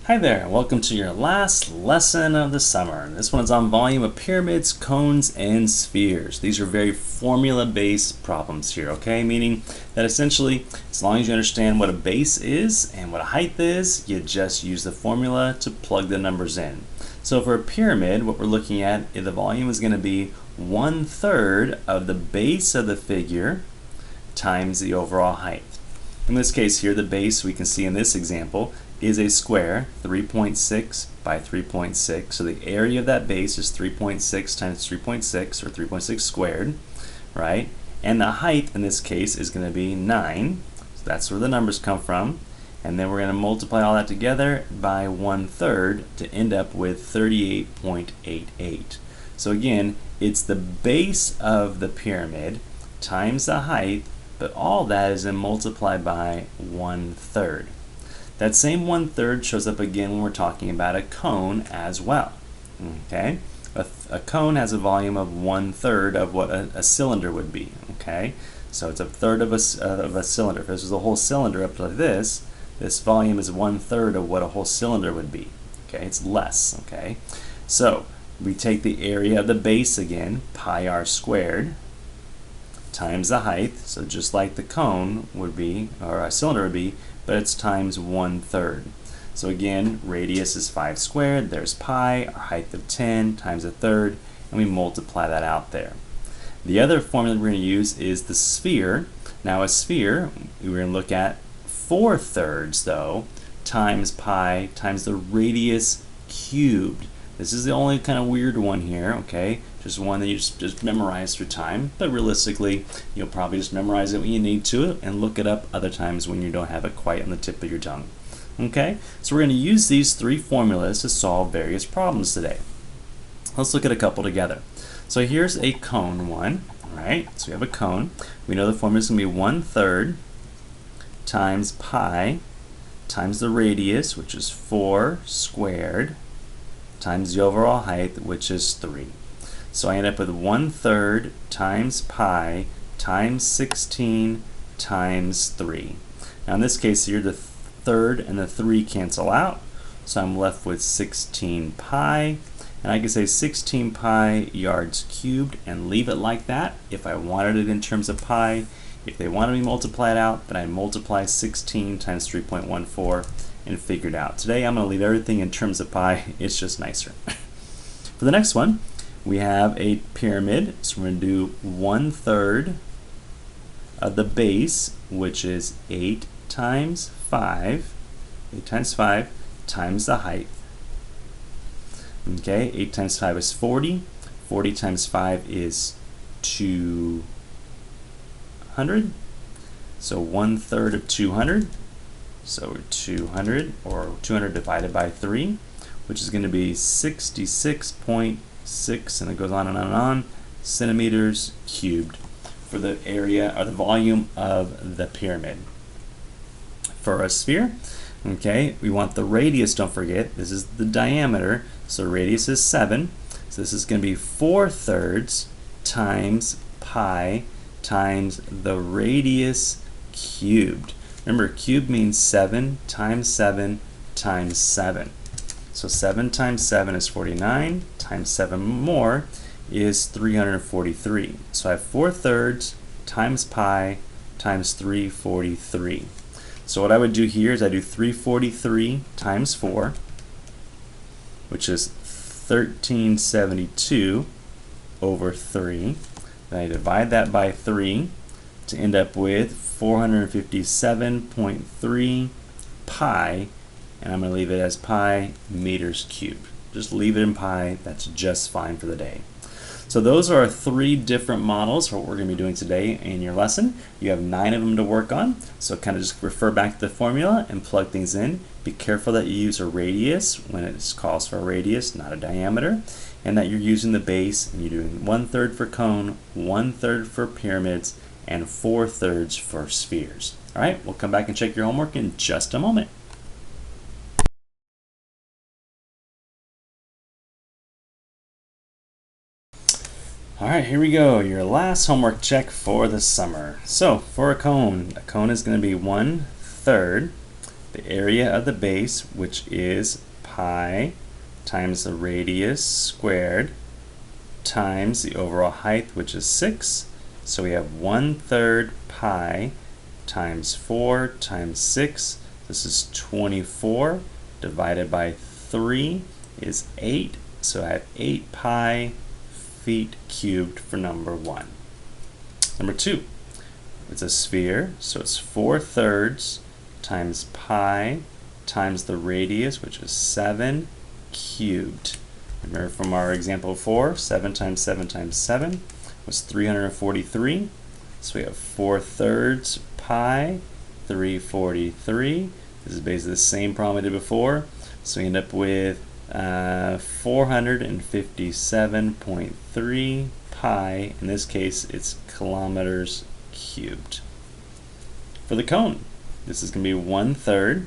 Hi there, welcome to your last lesson of the summer. This one's on volume of pyramids, cones, and spheres. These are very formula-based problems here, okay? Meaning that essentially, as long as you understand what a base is and what a height is, you just use the formula to plug the numbers in. So for a pyramid, what we're looking at, the volume is going to be 1/3 of the base of the figure times the overall height. In this case here, the base we can see in this example is a square, 3.6 by 3.6. So the area of that base is 3.6 times 3.6, or 3.6 squared, right? And the height in this case is going to be 9. So that's where the numbers come from. And then we're going to multiply all that together by 1/3 to end up with 38.88. So again, it's the base of the pyramid times the height, but all that is then multiplied by 1/3. That same 1/3 shows up again when we're talking about a cone as well. Okay, a cone has a volume of 1/3 of what a cylinder would be. Okay, so it's a third of a cylinder. If this was a whole cylinder up like this volume is 1/3 of what a whole cylinder would be. Okay, it's less. Okay, so we take the area of the base again, pi r squared, times the height, so just like the cone would be, or a cylinder would be, but it's times 1/3. So again, radius is 5 squared, there's pi, our height of 10 times 1/3, and we multiply that out there. The other formula we're going to use is the sphere. Now a sphere, we're going to look at 4/3 though, times pi times the radius cubed. This is the only kind of weird one here, okay? Just one that you just memorize through time, but realistically, you'll probably just memorize it when you need to and look it up other times when you don't have it quite on the tip of your tongue. Okay? So we're going to use these three formulas to solve various problems today. Let's look at a couple together. So here's a cone one, all right? So we have a cone. We know the formula is going to be 1/3 times pi times the radius, which is 4 squared, times the overall height, which is 3. So I end up with 1/3 times pi times 16 times 3. Now in this case here, the third and the 3 cancel out, so I'm left with 16 pi, and I can say 16 pi yards cubed and leave it like that if I wanted it in terms of pi. If they wanted me to multiply it out, then I multiply 16 times 3.14 and figure it out. Today I'm going to leave everything in terms of pi. It's just nicer. For the next one, we have a pyramid, so we're going to do 1/3 of the base, which is 8 times 5 times the height. Okay, 8 times 5 is 40. 40 times 5 is 200. So 1/3 of 200. So 200, or 200 divided by 3, which is going to be 66.6, and it goes on and on and on, centimeters cubed for the area or the volume of the pyramid. For a sphere, okay, we want the radius, don't forget, this is the diameter, so radius is 7, so this is going to be 4/3 times pi times the radius cubed. Remember, cube means 7 times 7 times 7. So 7 times 7 is 49, times 7 more is 343. So I have 4/3 times pi times 343. So what I would do here is I do 343 times 4, which is 1372 over 3. Then I divide that by 3 to end up with 457.3 pi, and I'm going to leave it as pi meters cubed. Just leave it in pi, that's just fine for the day. So those are our 3 different models for what we're going to be doing today in your lesson. You have 9 of them to work on, so kind of just refer back to the formula and plug things in. Be careful that you use a radius when it calls for a radius, not a diameter, and that you're using the base, and you're doing 1/3 for cone, 1/3 for pyramids, and 4/3 for spheres. All right, we'll come back and check your homework in just a moment. All right, here we go, your last homework check for the summer. So for a cone is going to be 1/3 the area of the base, which is pi times the radius squared times the overall height, which is 6. So we have 1/3 pi times 4 times 6. This is 24 divided by 3 is 8. So I have 8 pi feet cubed for number 1. Number 2, it's a sphere, so it's 4/3 times pi times the radius, which is 7 cubed. Remember from our example before, 7 times 7 times 7 was 343. So we have 4/3 pi, 343. This is basically the same problem we did before. So we end up with 457.3 pi. In this case, it's kilometers cubed. For the cone, this is going to be 1/3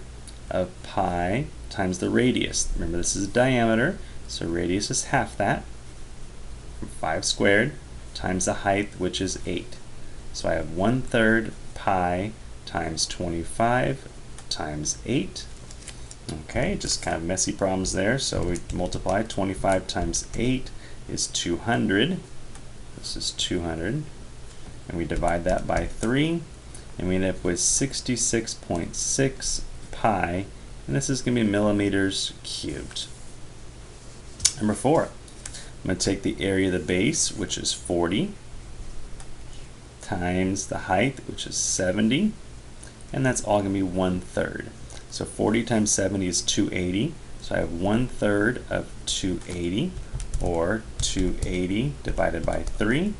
of pi times the radius. Remember, this is diameter, so radius is half that, 5 squared, times the height, which is 8. So I have 1/3 pi times 25 times 8. Okay, just kind of messy problems there. So we multiply 25 times 8 is 200. This is 200. And we divide that by 3. And we end up with 66.6 pi. And this is going to be millimeters cubed. Number 4. I'm going to take the area of the base, which is 40, times the height, which is 70. And that's all going to be 1/3. So 40 times 70 is 280. So I have 1/3 of 280, or 280 divided by 3,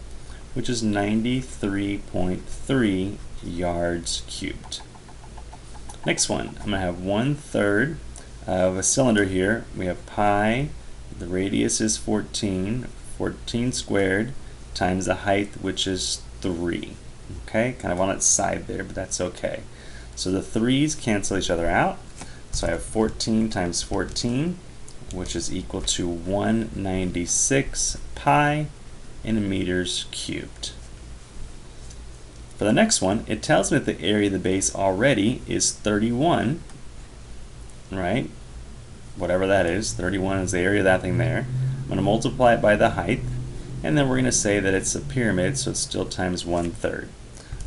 which is 93.3 yards cubed. Next one, I'm going to have 1/3 of a cylinder here. We have pi, the radius is 14, 14 squared, times the height, which is 3. Okay, kind of on its side there, but that's okay. So the 3's cancel each other out. So I have 14 times 14, which is equal to 196 pi in meters cubed. For the next one, it tells me that the area of the base already is 31, right? Whatever that is, 31 is the area of that thing there. I'm going to multiply it by the height, and then we're going to say that it's a pyramid, so it's still times 1/3.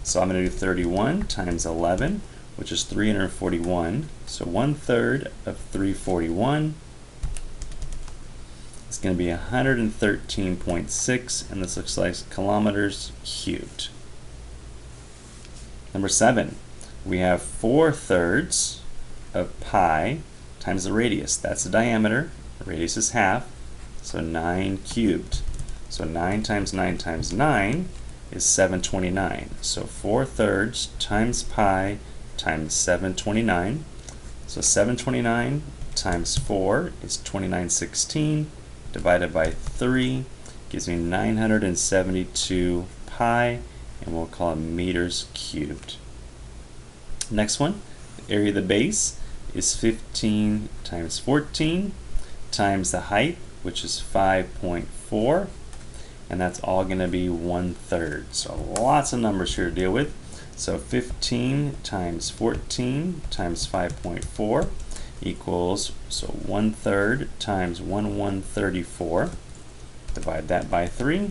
So I'm going to do 31 times 11, which is 341. So 1/3 of 341 is going to be 113.6, and this looks like kilometers cubed. Number 7, we have 4/3 of pi times the radius. That's the diameter. The radius is half, so 9 cubed. So 9 times 9 times 9 is 729. So 4/3 times pi times 729. So 729 times 4 is 2916 divided by 3 gives me 972 pi, and we'll call it meters cubed. Next one, the area of the base is 15 times 14 times the height, which is 5.4, and that's all going to be 1/3. So lots of numbers here to deal with. So 15 times 14 times 5.4 equals, so 1/3 times 1/134. Divide that by 3,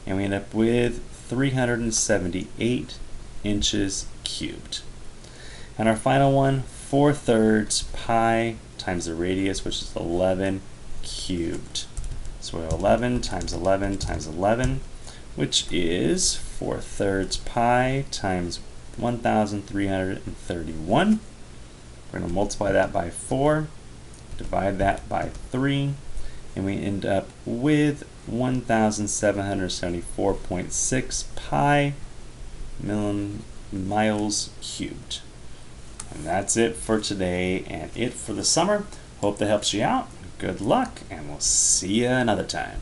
and we end up with 378 inches cubed. And our final one, 4/3 pi times the radius, which is 11 cubed. So we have 11 times 11 times 11, which is 4/3 pi times 1,331. We're going to multiply that by 4, divide that by 3, and we end up with 1,774.6 pi miles cubed. And that's it for today and it for the summer. Hope that helps you out. Good luck, and we'll see you another time.